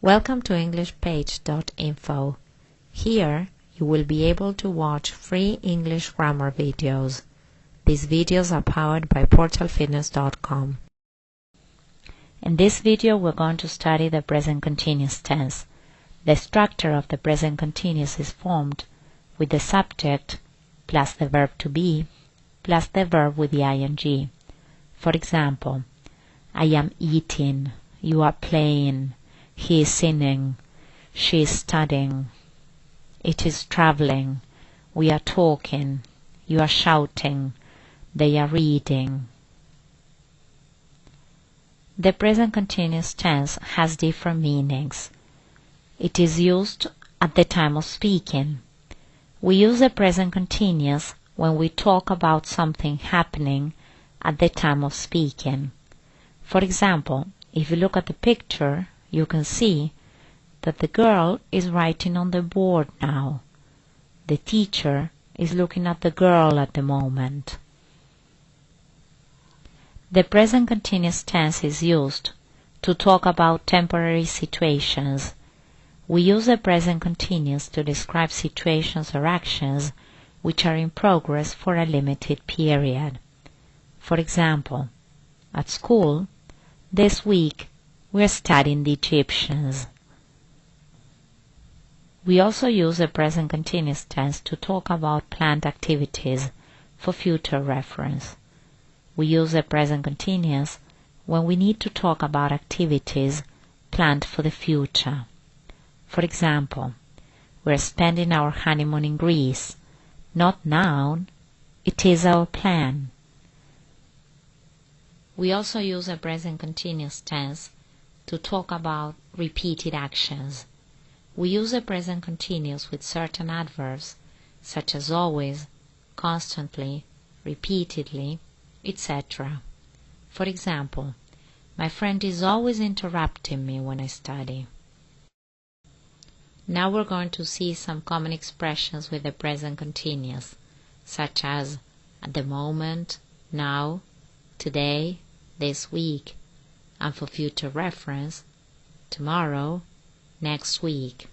Welcome to EnglishPage.info. Here you will be able to watch free English grammar videos. These videos are powered by portalfitness.com. In this video we're going to study the present continuous tense. The structure of the present continuous is formed with the subject plus the verb to be plus the verb with the ing. For example, I am eating, you are playing, he is singing, she is studying, it is traveling, we are talking, you are shouting, they are reading. The present continuous tense has different meanings. It is used at the time of speaking. We use the present continuous when we talk about something happening at the time of speaking. For example, if you look at the picture, you can see that the girl is writing on the board now. The teacher is looking at the girl at the moment. The present continuous tense is used to talk about temporary situations. We use the present continuous to describe situations or actions which are in progress for a limited period. For example, at school, this week we are studying the Egyptians. We also use the present continuous tense to talk about planned activities for future reference. We use the present continuous when we need to talk about activities planned for the future. For example, we're spending our honeymoon in Greece. Not now, it is our plan. We also use the present continuous tense to talk about repeated actions. We use the present continuous with certain adverbs such as always, constantly, repeatedly, etc. For example, my friend is always interrupting me when I study. Now we're going to see some common expressions with the present continuous, such as at the moment, now, today, this week, and for future reference, tomorrow, next week.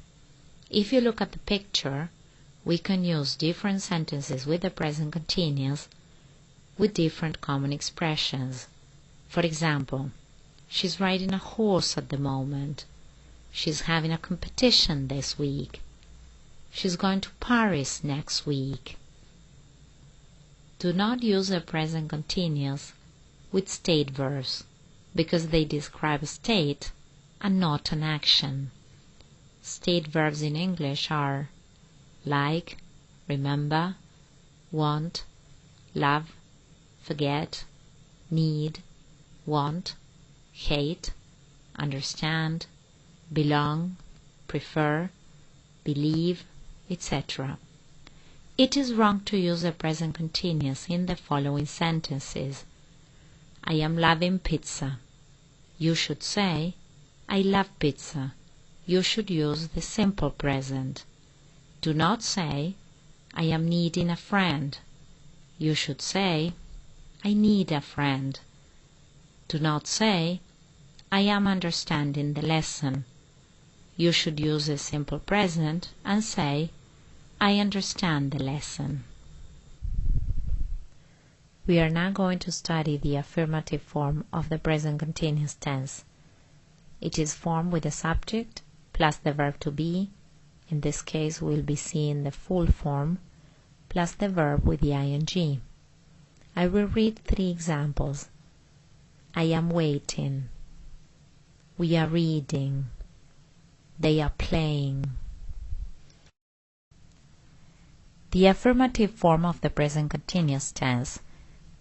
If you look at the picture, we can use different sentences with the present continuous with different common expressions. For example, she's riding a horse at the moment. She's having a competition this week. She's going to Paris next week. Do not use the present continuous with state verbs because they describe a state and not an action. State verbs in English are like, remember, want, love, forget, need, want, hate, understand, belong, prefer, believe, etc. It is wrong to use the present continuous in the following sentences. I am loving pizza. You should say, I love pizza. You should use the simple present. Do not say, I am needing a friend. You should say, I need a friend. Do not say, I am understanding the lesson. You should use the simple present and say, I understand the lesson. We are now going to study the affirmative form of the present continuous tense. It is formed with the subject plus the verb to be. In this case we'll be seeing the full form plus the verb with the ing. I will read 3 examples. I am waiting. We are reading. They are playing. The affirmative form of the present continuous tense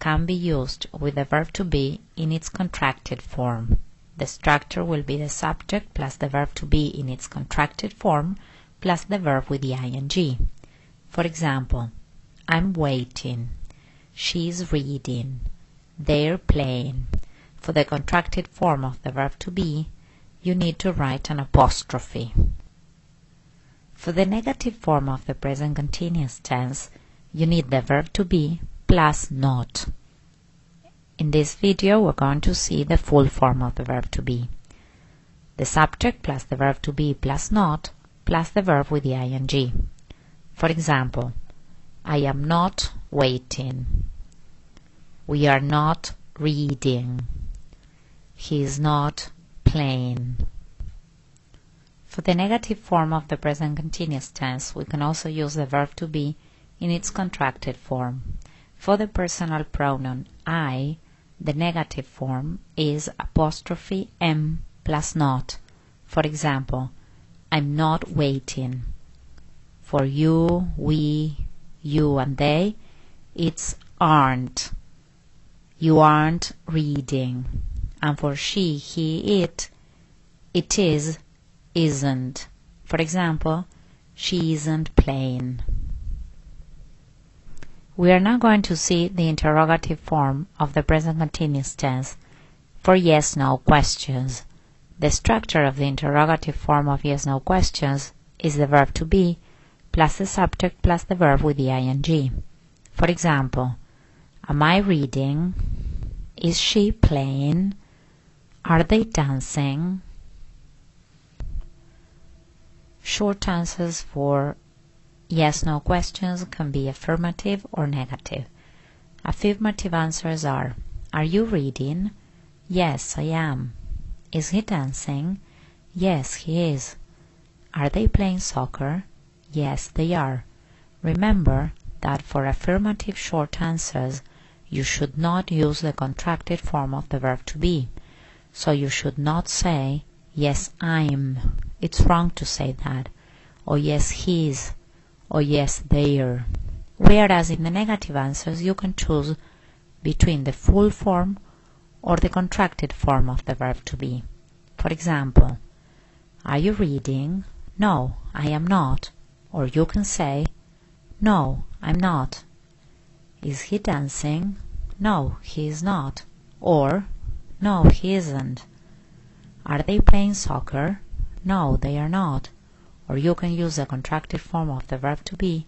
can be used with the verb to be in its contracted form. The structure will be the subject plus the verb to be in its contracted form plus the verb with the ing. For example, I'm waiting. She's reading. They're playing. For the contracted form of the verb to be, you need to write an apostrophe. For the negative form of the present continuous tense, you need the verb to be plus not. In this video, we're going to see the full form of the verb to be. the subject plus the verb to be plus not plus the verb with the ing. For example, I am not waiting. We are not reading. He is not playing. For the negative form of the present continuous tense, we can also use the verb to be in its contracted form. For the personal pronoun I, the negative form is apostrophe M plus not. For example, I'm not waiting. For you, we, you and they, it's aren't. You aren't reading. And for she, he, it is, isn't. For example, she isn't playing. We are now going to see the interrogative form of the present continuous tense for yes-no questions. The structure of the interrogative form of yes-no questions is the verb to be plus the subject plus the verb with the ing. For example, am I reading? Is she playing? Are they dancing? Short answers for yes-no questions can be affirmative or negative. Affirmative answers are you reading? Yes, I am. Is he dancing? Yes, he is. Are they playing soccer? Yes, they are. Remember that for affirmative short answers, you should not use the contracted form of the verb to be. So you should not say, yes, I'm. It's wrong to say that. Or yes, he's. Or yes, they're. Whereas in the negative answers, you can choose between the full form or the contracted form of the verb to be. For example, are you reading? No, I am not. Or you can say, no, I'm not. Is he dancing? No, he is not. Or, no, he isn't. Are they playing soccer? No, they are not. Or you can use the contracted form of the verb to be,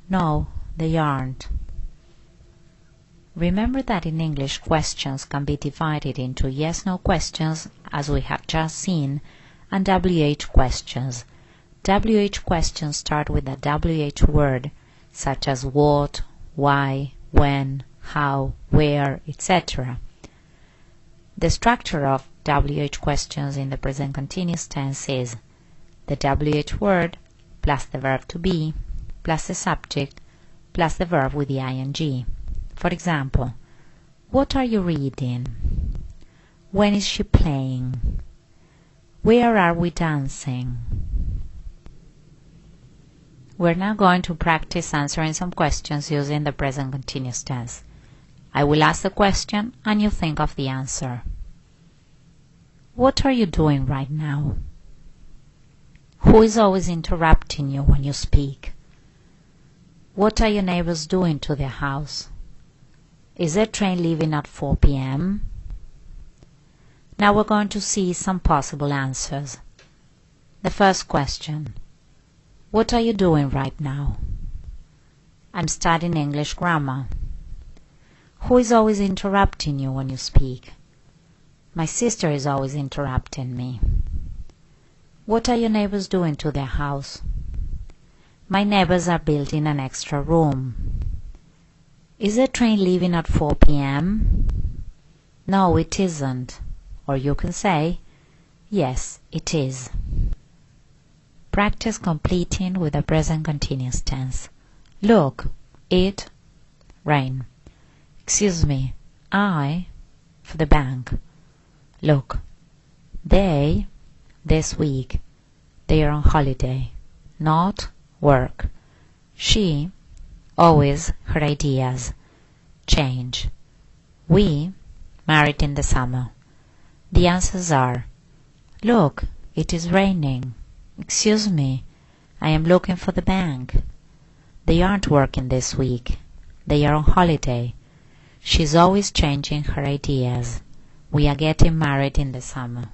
no, they aren't. Remember that in English questions can be divided into yes-no questions, as we have just seen, and WH questions. WH questions start with a WH word, such as what, why, when, how, where, etc. The structure of WH questions in the present continuous tense is the WH word plus the verb to be plus the subject plus the verb with the ing. For example, what are you reading? When is she playing? Where are we dancing? We're now going to practice answering some questions using the present continuous tense. I will ask the question and you think of the answer. What are you doing right now? Who is always interrupting you when you speak? What are your neighbors doing to their house? Is their train leaving at 4 p.m.? Now we're going to see some possible answers. The first question. What are you doing right now? I'm studying English grammar. Who is always interrupting you when you speak? My sister is always interrupting me. What are your neighbors doing to their house? My neighbors are building an extra room. Is the train leaving at 4 p.m.? No, it isn't. Or you can say, yes, it is. Practice completing with the present continuous tense. Look, it, rain. Excuse me, I, for the bank. Look, they, this week, they are on holiday, not work. She, always her ideas, change. We, married in the summer. The answers are, look, it is raining. Excuse me, I am looking for the bank. They aren't working this week. They are on holiday. She's always changing her ideas. We are getting married in the summer.